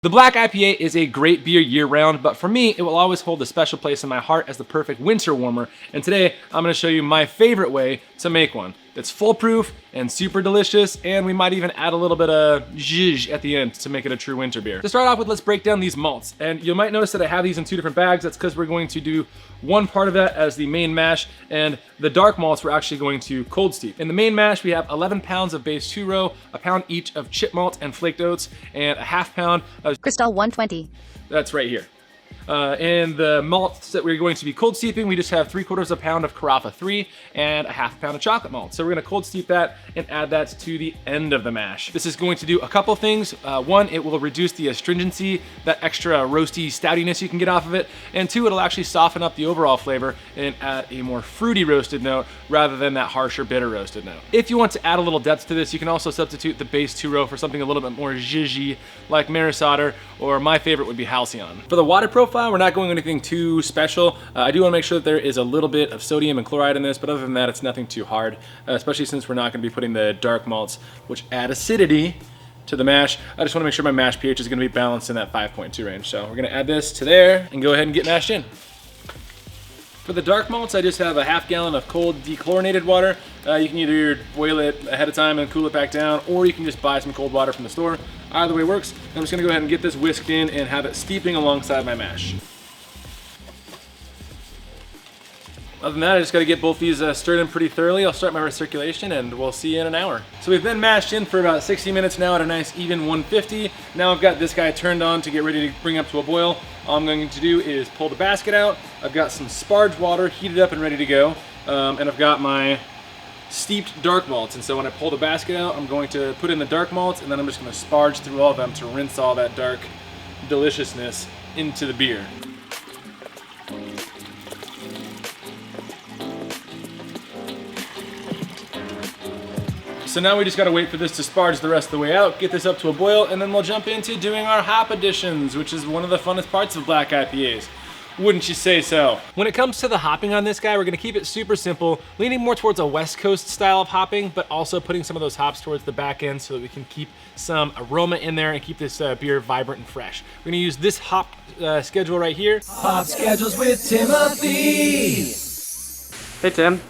The Black IPA is a great beer year-round, but for me, it will always hold a special place in my heart as the perfect winter warmer. And today, I'm gonna show you my favorite way to make one that's foolproof and super delicious, and we might even add a little bit of zhuzh at the end to make it a true winter beer. To start off with, let's break down these malts. And you might notice that I have these in two different bags. That's because we're going to do one part of that as the main mash, and the dark malts we're actually going to cold steep. In the main mash, we have 11 pounds of base 2-row, a pound each of chip malt and flaked oats, and a half pound of Cristal 120. That's right here. And the malts that we're going to be cold steeping, we just have 3/4 pound of Carafa 3 and a half pound of chocolate malt. So we're gonna cold steep that and add that to the end of the mash. This is going to do a couple things. One, it will reduce the astringency, that extra roasty stoutiness you can get off of it. And two, it'll actually soften up the overall flavor and add a more fruity roasted note rather than that harsher bitter roasted note. If you want to add a little depth to this, you can also substitute the base 2-row for something a little bit more zhuzhy like Maris Otter, or my favorite would be Halcyon. For the water profile, we're not going anything too special. I do want to make sure that there is a little bit of sodium and chloride in this, but other than that, it's nothing too hard, especially since we're not going to be putting the dark malts, which add acidity to the mash. I just want to make sure my mash pH is going to be balanced in that 5.2 range. So we're going to add this to there and go ahead and get mashed in. For the dark malts, I just have a half gallon of cold dechlorinated water. You can either boil it ahead of time and cool it back down, or you can just buy some cold water from the store. Either way works. I'm just gonna go ahead and get this whisked in and have it steeping alongside my mash. Other than that, I just gotta get both these stirred in pretty thoroughly. I'll start my recirculation and we'll see you in an hour. So we've been mashed in for about 60 minutes now at a nice even 150. Now I've got this guy turned on to get ready to bring up to a boil. All I'm going to do is pull the basket out. I've got some sparge water heated up and ready to go. And I've got my steeped dark malts. And so when I pull the basket out, I'm going to put in the dark malts, and then I'm just gonna sparge through all of them to rinse all that dark deliciousness into the beer. So now we just gotta wait for this to sparge the rest of the way out, get this up to a boil, and then we'll jump into doing our hop additions, which is one of the funnest parts of black IPAs. Wouldn't you say so? When it comes to the hopping on this guy, we're gonna keep it super simple, leaning more towards a West Coast style of hopping, but also putting some of those hops towards the back end so that we can keep some aroma in there and keep this beer vibrant and fresh. We're gonna use this hop schedule right here. Hop schedules with Timothy. Hey Tim,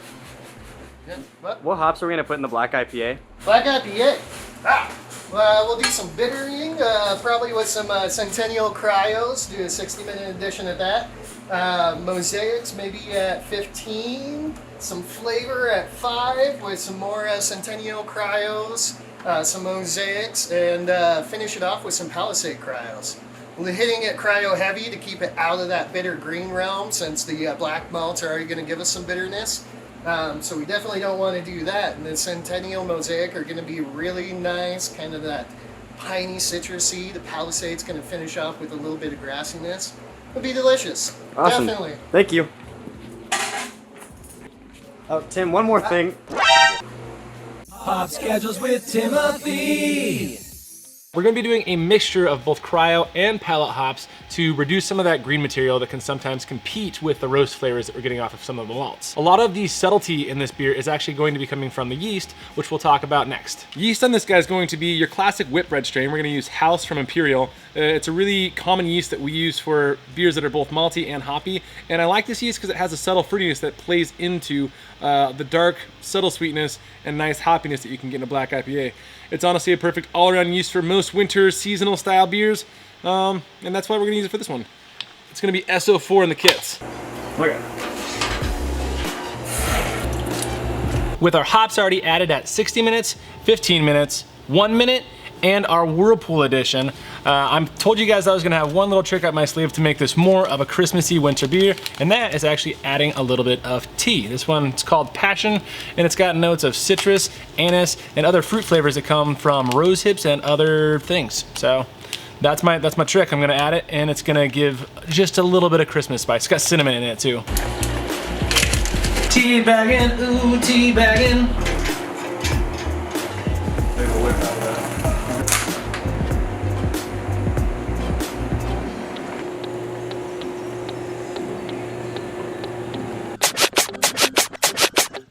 Yeah, what? what hops are we gonna put in the black IPA? Black IPA. We'll do some bittering, probably with some Centennial Cryos, do a 60-minute edition of that. Mosaics maybe at 15, some flavor at 5 with some more Centennial Cryos, some Mosaics, and finish it off with some Palisade Cryos. We're hitting it cryo heavy to keep it out of that bitter green realm, since the black malts are already going to give us some bitterness. So we definitely don't want to do that. And the Centennial Mosaic are going to be really nice, kind of that piney citrusy. The Palisade's going to finish off with a little bit of grassiness. It'll be delicious. Awesome. Definitely. Thank you. Oh, Tim, one more thing. Hop schedules with Timothy. We're gonna be doing a mixture of both cryo and pallet hops to reduce some of that green material that can sometimes compete with the roast flavors that we're getting off of some of the malts. A lot of the subtlety in this beer is actually going to be coming from the yeast, which we'll talk about next. Yeast on this guy is going to be your classic whitbread strain. We're gonna use House from Imperial. It's a really common yeast that we use for beers that are both malty and hoppy. And I like this yeast because it has a subtle fruitiness that plays into the dark, subtle sweetness and nice hoppiness that you can get in a black IPA. It's honestly a perfect all-around yeast for most winter seasonal style beers, and that's why we're gonna use it for this one. It's gonna be SO4 in the kits. Look at it. With our hops already added at 60 minutes, 15 minutes, 1 minute, and our Whirlpool edition, I told you guys I was gonna have one little trick up my sleeve to make this more of a Christmassy winter beer, and that is actually adding a little bit of tea. This one's called Passion, and it's got notes of citrus, anise, and other fruit flavors that come from rose hips and other things. So that's my trick. I'm gonna add it, and it's gonna give just a little bit of Christmas spice. It's got cinnamon in it too. Tea bagging, ooh, tea bagging.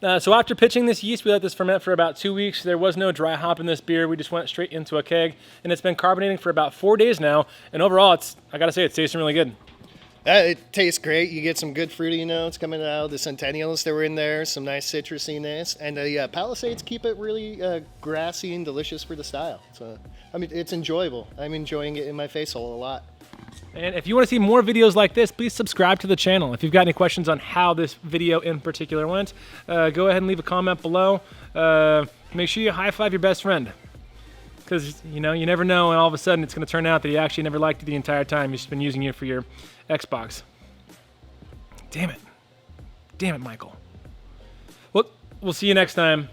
So after pitching this yeast, we let this ferment for about 2 weeks. There was no dry hop in this beer. We just went straight into a keg, and it's been carbonating for about 4 days now. And overall, I gotta say, it's tasting really good. It tastes great. You get some good fruity notes coming out. The Centennials that were in there, some nice citrusiness, and the Palisades keep it really grassy and delicious for the style. So, I mean, it's enjoyable. I'm enjoying it in my face hole a lot. And if you want to see more videos like this, please subscribe to the channel. If you've got any questions on how this video in particular went, go ahead and leave a comment below. Make sure you high-five your best friend. Because, you know, you never know, and all of a sudden it's going to turn out that he actually never liked you the entire time. He's just been using you for your Xbox. Damn it. Damn it, Michael. Well, we'll see you next time.